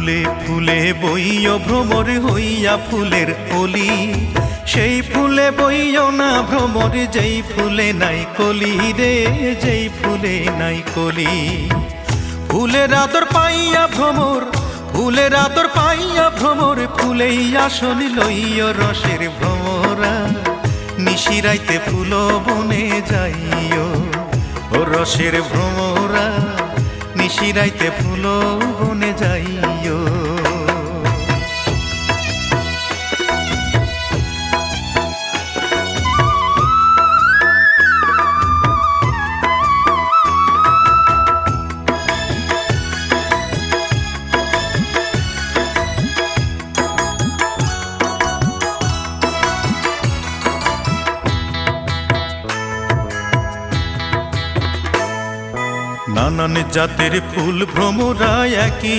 ফুলে ফুলে বইও ভ্রমর হইয়া ফুলের কলি, সেই ফুলে বইও না ভ্রমর যেই ফুলে নাই কলি রে, যেই ফুলে নাই কলি। ফুলের আদর পাইয়া ভ্রমর, ফুলের আদর পাইয়া ভ্রমর, ফুলেই আসন লইয় রসের ভ্রমরা, নিশিরাইতে ফুল বনে যাইও ও রসের ভ্রমরা, নিশিরাইতে ফুল বনে যাইও। নানান জাতের ফুল ভ্রমরা একই